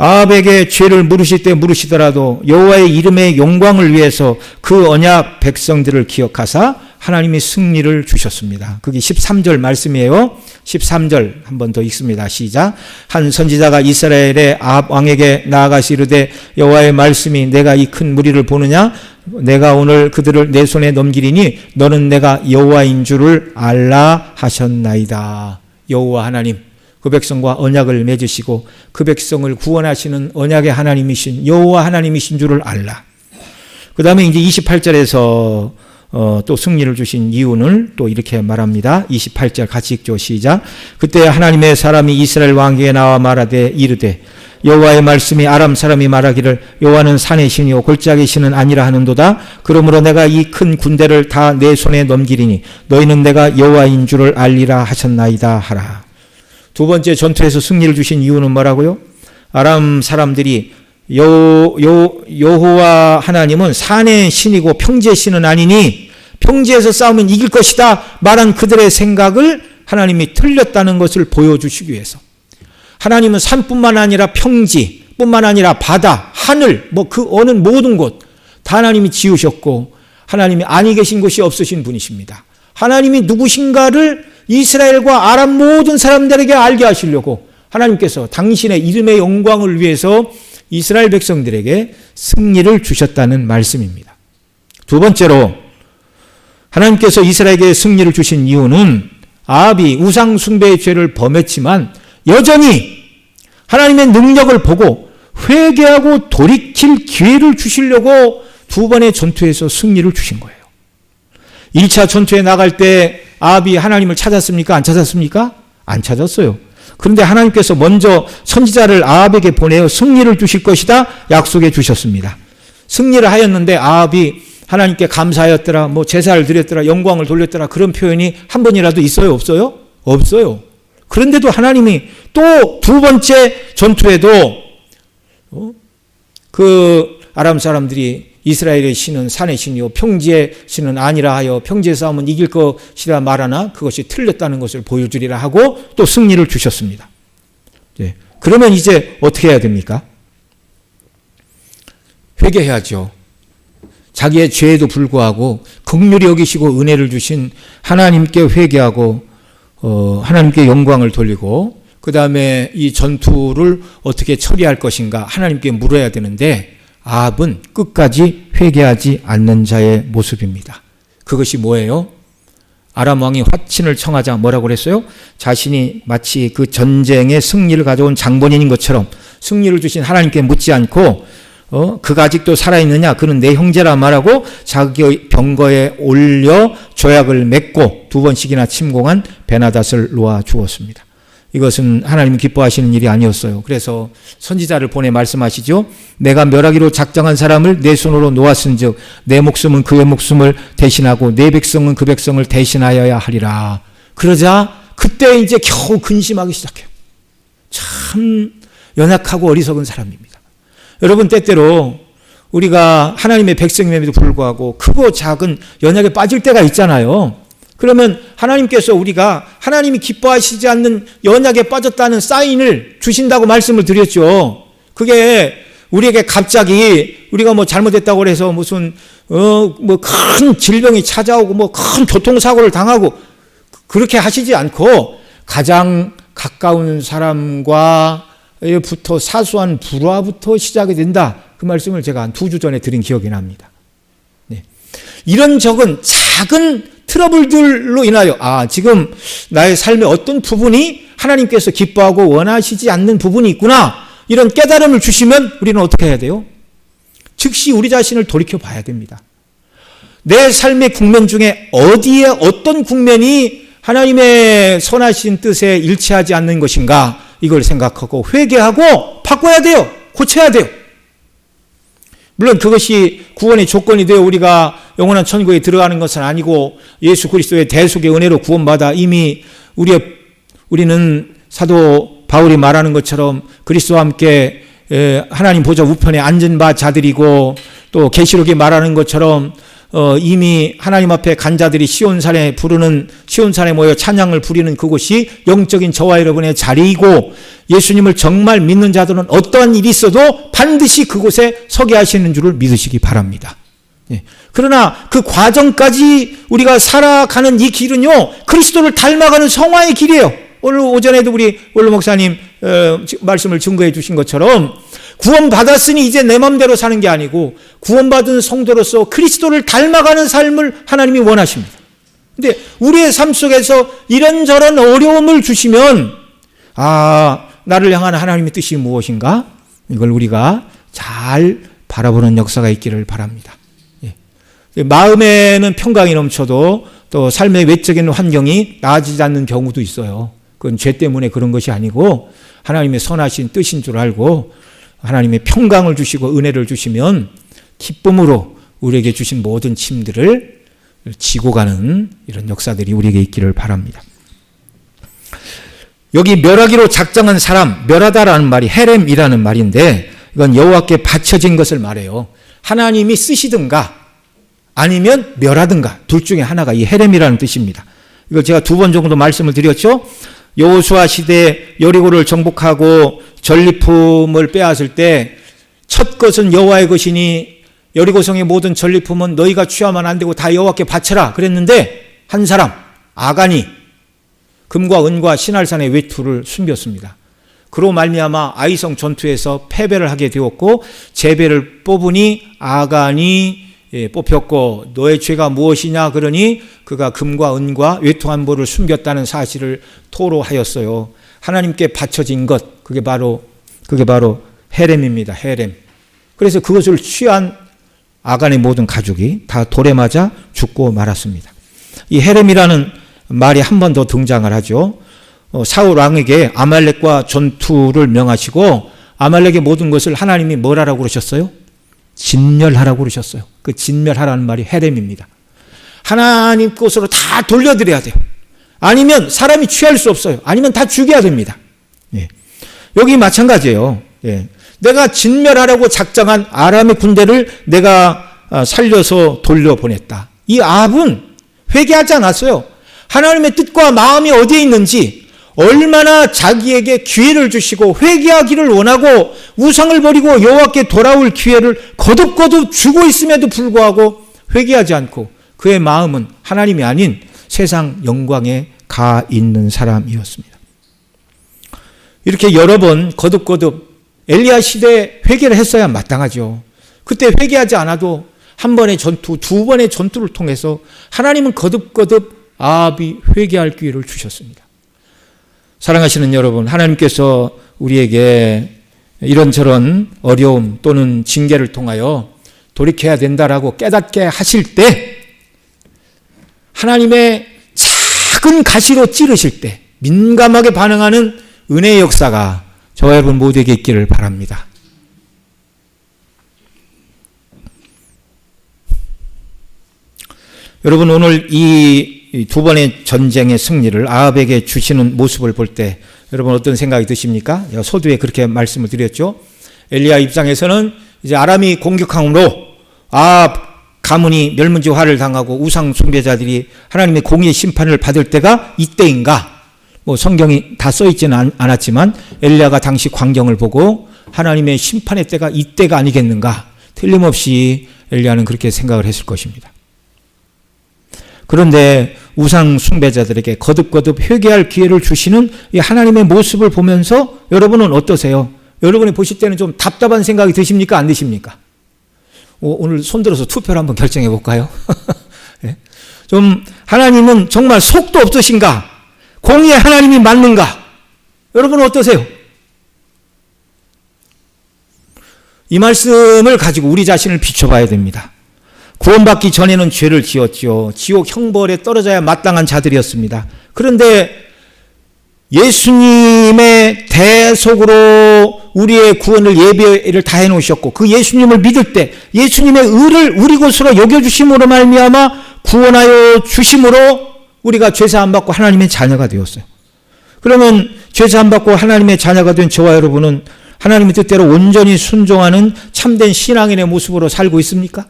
아합에게 죄를 물으실 때 물으시더라도 여호와의 이름의 영광을 위해서 그 언약 백성들을 기억하사 하나님이 승리를 주셨습니다. 그게 13절 말씀이에요. 13절 한 번 더 읽습니다. 시작. 한 선지자가 이스라엘의 아합 왕에게 나아가시 이르되 여호와의 말씀이 내가 이 큰 무리를 보느냐? 내가 오늘 그들을 내 손에 넘기리니 너는 내가 여호와인 줄을 알라 하셨나이다. 여호와 하나님, 그 백성과 언약을 맺으시고 그 백성을 구원하시는 언약의 하나님이신 여호와 하나님이신 줄을 알라. 그 다음에 이제 28절에서 또 승리를 주신 이유는 또 이렇게 말합니다. 28절 같이 읽죠. 시작. 그때 하나님의 사람이 이스라엘 왕에게 나와 말하되 이르되 여호와의 말씀이 아람 사람이 말하기를 여호와는 산의 신이요 골짜기 신은 아니라 하는도다. 그러므로 내가 이 큰 군대를 다 내 손에 넘기리니 너희는 내가 여호와인 줄을 알리라 하셨나이다 하라. 두 번째 전투에서 승리를 주신 이유는 뭐라고요? 아람 사람들이 여호와 하나님은 산의 신이고 평지의 신은 아니니 평지에서 싸우면 이길 것이다 말한 그들의 생각을 하나님이 틀렸다는 것을 보여주시기 위해서, 하나님은 산뿐만 아니라 평지뿐만 아니라 바다, 하늘, 그 어느 모든 곳 다 하나님이 지으셨고 하나님이 아니 계신 곳이 없으신 분이십니다. 하나님이 누구신가를 이스라엘과 아람 모든 사람들에게 알게 하시려고 하나님께서 당신의 이름의 영광을 위해서 이스라엘 백성들에게 승리를 주셨다는 말씀입니다. 두 번째로 하나님께서 이스라엘에게 승리를 주신 이유는 아합이 우상 숭배의 죄를 범했지만 여전히 하나님의 능력을 보고 회개하고 돌이킬 기회를 주시려고 두 번의 전투에서 승리를 주신 거예요. 1차 전투에 나갈 때 아합이 하나님을 찾았습니까? 안 찾았습니까? 안 찾았어요. 그런데 하나님께서 먼저 선지자를 아합에게 보내어 승리를 주실 것이다 약속해 주셨습니다. 승리를 하였는데 아합이 하나님께 감사하였더라, 제사를 드렸더라, 영광을 돌렸더라, 그런 표현이 한 번이라도 있어요? 없어요? 없어요. 그런데도 하나님이 또 두 번째 전투에도 그 아람 사람들이 이스라엘의 신은 산의 신이요 평지의 신은 아니라 하여 평지에 싸우면 이길 것이라 말하나 그것이 틀렸다는 것을 보여주리라 하고 또 승리를 주셨습니다. 네. 그러면 이제 어떻게 해야 됩니까? 회개해야죠. 자기의 죄에도 불구하고 긍휼히 여기시고 은혜를 주신 하나님께 회개하고 하나님께 영광을 돌리고 그 다음에 이 전투를 어떻게 처리할 것인가 하나님께 물어야 되는데 아합은 끝까지 회개하지 않는 자의 모습입니다. 그것이 뭐예요? 아람 왕이 화친을 청하자 뭐라고 그랬어요? 자신이 마치 그 전쟁의 승리를 가져온 장본인인 것처럼 승리를 주신 하나님께 묻지 않고 그가 아직도 살아있느냐? 그는 내 형제라 말하고 자기 병거에 올려 조약을 맺고 두 번씩이나 침공한 베나닷을 놓아 주었습니다. 이것은 하나님이 기뻐하시는 일이 아니었어요. 그래서 선지자를 보내 말씀하시죠. 내가 멸하기로 작정한 사람을 내 손으로 놓았은즉 내 목숨은 그의 목숨을 대신하고 내 백성은 그 백성을 대신하여야 하리라. 그러자 그때 이제 겨우 근심하기 시작해요. 참 연약하고 어리석은 사람입니다. 여러분, 때때로 우리가 하나님의 백성임에도 불구하고 크고 작은 연약에 빠질 때가 있잖아요. 그러면 하나님께서 우리가 하나님이 기뻐하시지 않는 연약에 빠졌다는 사인을 주신다고 말씀을 드렸죠. 그게 우리에게 갑자기 우리가 잘못했다고 해서 무슨 큰 질병이 찾아오고 큰 교통사고를 당하고 그렇게 하시지 않고 가장 가까운 사람과부터 사소한 불화부터 시작이 된다. 그 말씀을 제가 한 2주 전에 드린 기억이 납니다. 네. 이런 적은 작은 트러블들로 인하여 지금 나의 삶의 어떤 부분이 하나님께서 기뻐하고 원하시지 않는 부분이 있구나, 이런 깨달음을 주시면 우리는 어떻게 해야 돼요? 즉시 우리 자신을 돌이켜 봐야 됩니다. 내 삶의 국면 중에 어디에 어떤 국면이 하나님의 선하신 뜻에 일치하지 않는 것인가, 이걸 생각하고 회개하고 바꿔야 돼요. 고쳐야 돼요. 물론 그것이 구원의 조건이 되어 우리가 영원한 천국에 들어가는 것은 아니고, 예수 그리스도의 대속의 은혜로 구원받아 이미 우리는 사도 바울이 말하는 것처럼 그리스도와 함께 하나님 보좌 우편에 앉은 바 자들이고, 또 계시록이 말하는 것처럼 이미 하나님 앞에 간 자들이 시온산에 모여 찬양을 부리는 그곳이 영적인 저와 여러분의 자리이고, 예수님을 정말 믿는 자들은 어떠한 일이 있어도 반드시 그곳에 서게 하시는 줄을 믿으시기 바랍니다. 그러나 그 과정까지 우리가 살아가는 이 길은요, 그리스도를 닮아가는 성화의 길이에요. 오늘 오전에도 우리 원로 목사님 말씀을 증거해 주신 것처럼 구원받았으니 이제 내 맘대로 사는 게 아니고 구원받은 성도로서 그리스도를 닮아가는 삶을 하나님이 원하십니다. 근데 우리의 삶 속에서 이런저런 어려움을 주시면 나를 향한 하나님의 뜻이 무엇인가? 이걸 우리가 잘 바라보는 역사가 있기를 바랍니다. 마음에는 평강이 넘쳐도 또 삶의 외적인 환경이 나아지지 않는 경우도 있어요. 그건 죄 때문에 그런 것이 아니고 하나님의 선하신 뜻인 줄 알고 하나님의 평강을 주시고 은혜를 주시면 기쁨으로 우리에게 주신 모든 짐들을 지고 가는 이런 역사들이 우리에게 있기를 바랍니다. 여기 멸하기로 작정한 사람, 멸하다라는 말이 헤렘이라는 말인데 이건 여호와께 바쳐진 것을 말해요. 하나님이 쓰시든가 아니면 멸하든가 둘 중에 하나가 이 헤렘이라는 뜻입니다. 이걸 제가 2번 정도 말씀을 드렸죠. 여호수아 시대에 여리고를 정복하고 전리품을 빼앗을 때 첫 것은 여호와의 것이니 여리고성의 모든 전리품은 너희가 취하면 안 되고 다 여호와께 바쳐라 그랬는데, 한 사람 아간이 금과 은과 신할산의 외투를 숨겼습니다. 그로 말미암아 아이성 전투에서 패배를 하게 되었고 제배를 뽑으니 아간이 뽑혔고, 너의 죄가 무엇이냐 그러니 그가 금과 은과 외투 한 벌을 숨겼다는 사실을 토로하였어요. 하나님께 바쳐진 것, 그게 바로 헤렘입니다. 헤렘. 그래서 그것을 취한 아간의 모든 가족이 다 돌에 맞아 죽고 말았습니다. 이 헤렘이라는 말이 한 번 더 등장을 하죠. 사울 왕에게 아말렉과 전투를 명하시고 아말렉의 모든 것을 하나님이 뭘 하라고 그러셨어요? 진멸하라고 그러셨어요. 그 진멸하라는 말이 헤렘입니다. 하나님 것으로 다 돌려드려야 돼요. 아니면 사람이 취할 수 없어요. 아니면 다 죽여야 됩니다. 여기 마찬가지예요. 내가 진멸하라고 작정한 아람의 군대를 내가 살려서 돌려보냈다. 이 아합은 회개하지 않았어요. 하나님의 뜻과 마음이 어디에 있는지, 얼마나 자기에게 기회를 주시고 회개하기를 원하고 우상을 버리고 여호와께 돌아올 기회를 거듭거듭 주고 있음에도 불구하고 회개하지 않고 그의 마음은 하나님이 아닌 세상 영광에 가 있는 사람이었습니다. 이렇게 여러 번 거듭거듭 엘리야 시대에 회개를 했어야 마땅하죠. 그때 회개하지 않아도 한 번의 전투, 2번의 전투를 통해서 하나님은 거듭거듭 아합이 회개할 기회를 주셨습니다. 사랑하시는 여러분, 하나님께서 우리에게 이런저런 어려움 또는 징계를 통하여 돌이켜야 된다라고 깨닫게 하실 때, 하나님의 작은 가시로 찌르실 때 민감하게 반응하는 은혜의 역사가 저와 여러분 모두에게 있기를 바랍니다. 여러분, 오늘 이 2번의 전쟁의 승리를 아합에게 주시는 모습을 볼 때 여러분 어떤 생각이 드십니까? 서두에 그렇게 말씀을 드렸죠. 엘리야 입장에서는 이제 아람이 공격함으로 아합 가문이 멸문지화를 당하고 우상 숭배자들이 하나님의 공의의 심판을 받을 때가 이때인가? 성경이 다 써있지는 않았지만 엘리야가 당시 광경을 보고 하나님의 심판의 때가 이때가 아니겠는가? 틀림없이 엘리야는 그렇게 생각을 했을 것입니다. 그런데 우상 숭배자들에게 거듭거듭 회개할 기회를 주시는 이 하나님의 모습을 보면서 여러분은 어떠세요? 여러분이 보실 때는 좀 답답한 생각이 드십니까? 안 드십니까? 오늘 손들어서 투표를 한번 결정해 볼까요? 좀 하나님은 정말 속도 없으신가? 공의의 하나님이 맞는가? 여러분은 어떠세요? 이 말씀을 가지고 우리 자신을 비춰봐야 됩니다. 구원받기 전에는 죄를 지었죠. 지옥 형벌에 떨어져야 마땅한 자들이었습니다. 그런데 예수님의 대속으로 우리의 구원을 예배를 다 해놓으셨고 그 예수님을 믿을 때 예수님의 의를 우리 것으로 여겨주심으로 말미암아 구원하여 주심으로 우리가 죄사함 받고 하나님의 자녀가 되었어요. 그러면 죄사함 받고 하나님의 자녀가 된 저와 여러분은 하나님의 뜻대로 온전히 순종하는 참된 신앙인의 모습으로 살고 있습니까?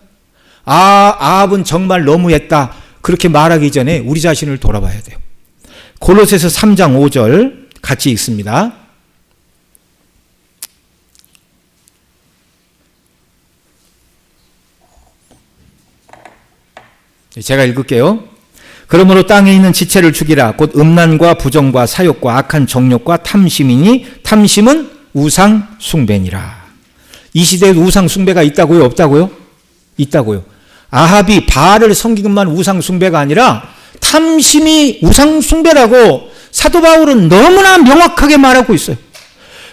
아합은 정말 너무했다. 그렇게 말하기 전에 우리 자신을 돌아봐야 돼요. 골로새서 3장 5절 같이 읽습니다. 제가 읽을게요. 그러므로 땅에 있는 지체를 죽이라. 곧 음란과 부정과 사욕과 악한 정욕과 탐심이니 탐심은 우상 숭배니라. 이 시대에 우상 숭배가 있다고요? 없다고요? 있다고요. 아합이 바알을 섬긴 것만 우상 숭배가 아니라 탐심이 우상 숭배라고 사도 바울은 너무나 명확하게 말하고 있어요.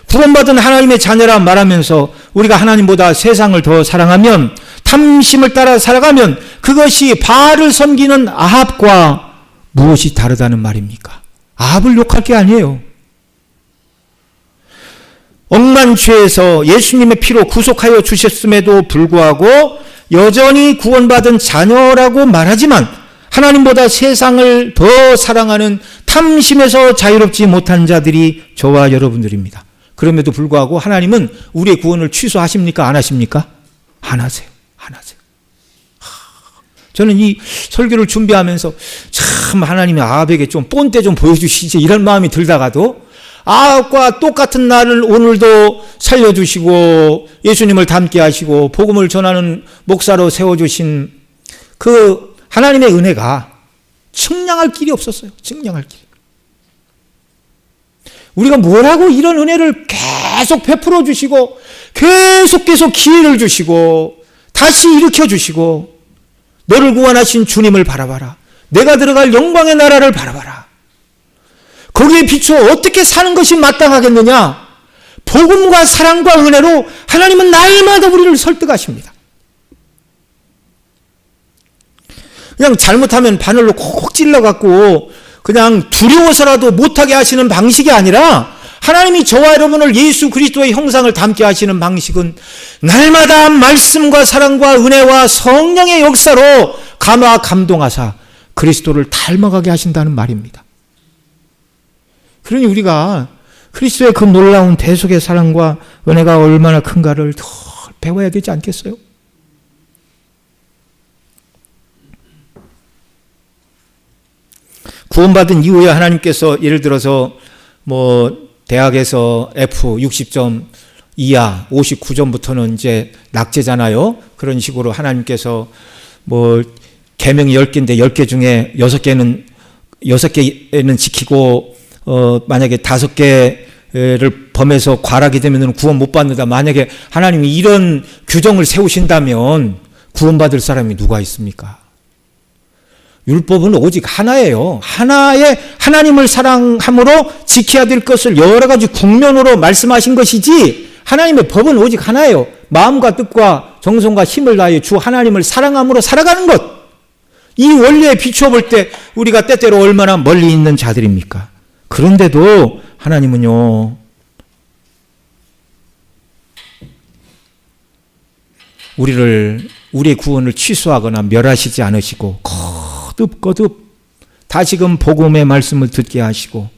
구원받은 하나님의 자녀라 말하면서 우리가 하나님보다 세상을 더 사랑하면, 탐심을 따라 살아가면 그것이 바알을 섬기는 아합과 무엇이 다르다는 말입니까? 아합을 욕할 게 아니에요. 억만 죄에서 예수님의 피로 구속하여 주셨음에도 불구하고 여전히 구원받은 자녀라고 말하지만 하나님보다 세상을 더 사랑하는 탐심에서 자유롭지 못한 자들이 저와 여러분들입니다. 그럼에도 불구하고 하나님은 우리의 구원을 취소하십니까? 안 하십니까? 안 하세요. 안 하세요. 저는 이 설교를 준비하면서 참 하나님이 아합에게 좀 본때 좀 보여주시지 이런 마음이 들다가도 아합과 똑같은 날을 오늘도 살려주시고 예수님을 닮게 하시고 복음을 전하는 목사로 세워주신 그 하나님의 은혜가 측량할 길이 없었어요. 측량할 길. 우리가 뭐라고 이런 은혜를 계속 베풀어 주시고 계속 기회를 주시고 다시 일으켜 주시고 너를 구원하신 주님을 바라봐라. 내가 들어갈 영광의 나라를 바라봐라. 거기에 비추어 어떻게 사는 것이 마땅하겠느냐? 복음과 사랑과 은혜로 하나님은 날마다 우리를 설득하십니다. 그냥 잘못하면 바늘로 콕 찔러갖고 그냥 두려워서라도 못하게 하시는 방식이 아니라 하나님이 저와 여러분을 예수 그리스도의 형상을 닮게 하시는 방식은 날마다 말씀과 사랑과 은혜와 성령의 역사로 감동하사 그리스도를 닮아가게 하신다는 말입니다. 그러니 우리가 그리스도의 그 놀라운 대속의 사랑과 은혜가 얼마나 큰가를 더 배워야 되지 않겠어요? 구원받은 이후에 하나님께서 예를 들어서 대학에서 F 60점 이하 59점부터는 이제 낙제잖아요. 그런 식으로 하나님께서 계명이 10개인데 10개 중에 6개는 지키고 만약에 5개를 범해서 과락이 되면 구원 못 받는다. 만약에 하나님이 이런 규정을 세우신다면 구원받을 사람이 누가 있습니까? 율법은 오직 하나예요. 하나의 하나님을 사랑함으로 지켜야 될 것을 여러 가지 국면으로 말씀하신 것이지 하나님의 법은 오직 하나예요. 마음과 뜻과 정성과 힘을 다해 주 하나님을 사랑함으로 살아가는 것. 이 원리에 비추어 볼 때 우리가 때때로 얼마나 멀리 있는 자들입니까? 그런데도 하나님은요, 우리의 구원을 취소하거나 멸하시지 않으시고 거듭 다시금 복음의 말씀을 듣게 하시고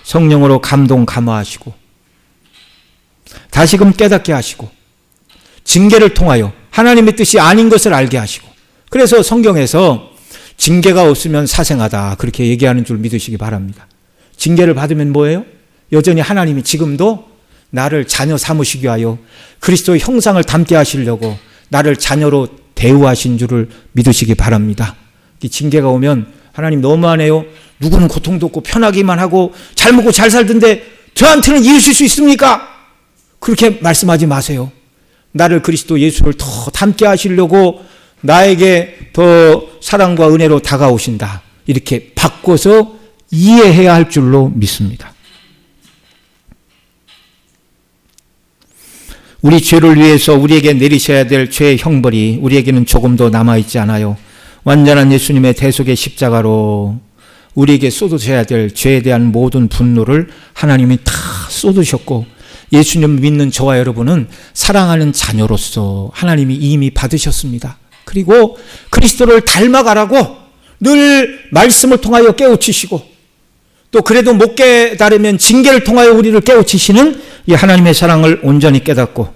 성령으로 감화하시고 다시금 깨닫게 하시고 징계를 통하여 하나님의 뜻이 아닌 것을 알게 하시고, 그래서 성경에서 징계가 없으면 사생하다 그렇게 얘기하는 줄 믿으시기 바랍니다. 징계를 받으면 뭐예요? 여전히 하나님이 지금도 나를 자녀 삼으시기 위하여 그리스도의 형상을 닮게 하시려고 나를 자녀로 대우하신 줄을 믿으시기 바랍니다. 이 징계가 오면 하나님 너무하네요. 누구는 고통도 없고 편하기만 하고 잘 먹고 잘 살던데 저한테는 이으실 수 있습니까? 그렇게 말씀하지 마세요. 나를 그리스도 예수를 더 닮게 하시려고 나에게 더 사랑과 은혜로 다가오신다. 이렇게 바꿔서 이해해야 할 줄로 믿습니다. 우리 죄를 위해서 우리에게 내리셔야 될 죄의 형벌이 우리에게는 조금도 남아있지 않아요. 완전한 예수님의 대속의 십자가로 우리에게 쏟으셔야 될 죄에 대한 모든 분노를 하나님이 다 쏟으셨고, 예수님 믿는 저와 여러분은 사랑하는 자녀로서 하나님이 이미 받으셨습니다. 그리고 그리스도를 닮아가라고 늘 말씀을 통하여 깨우치시고, 또 그래도 못 깨달으면 징계를 통하여 우리를 깨우치시는 이 하나님의 사랑을 온전히 깨닫고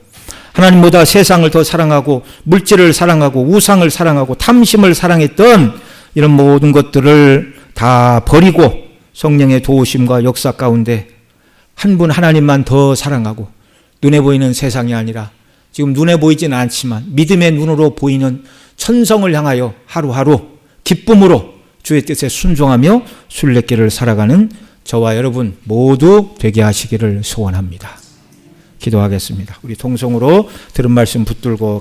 하나님보다 세상을 더 사랑하고 물질을 사랑하고 우상을 사랑하고 탐심을 사랑했던 이런 모든 것들을 다 버리고 성령의 도우심과 역사 가운데 한 분 하나님만 더 사랑하고 눈에 보이는 세상이 아니라 지금 눈에 보이지는 않지만 믿음의 눈으로 보이는 천성을 향하여 하루하루 기쁨으로 주의 뜻에 순종하며 순례길을 살아가는 저와 여러분 모두 되게 하시기를 소원합니다. 기도하겠습니다. 우리 통성으로 들은 말씀 붙들고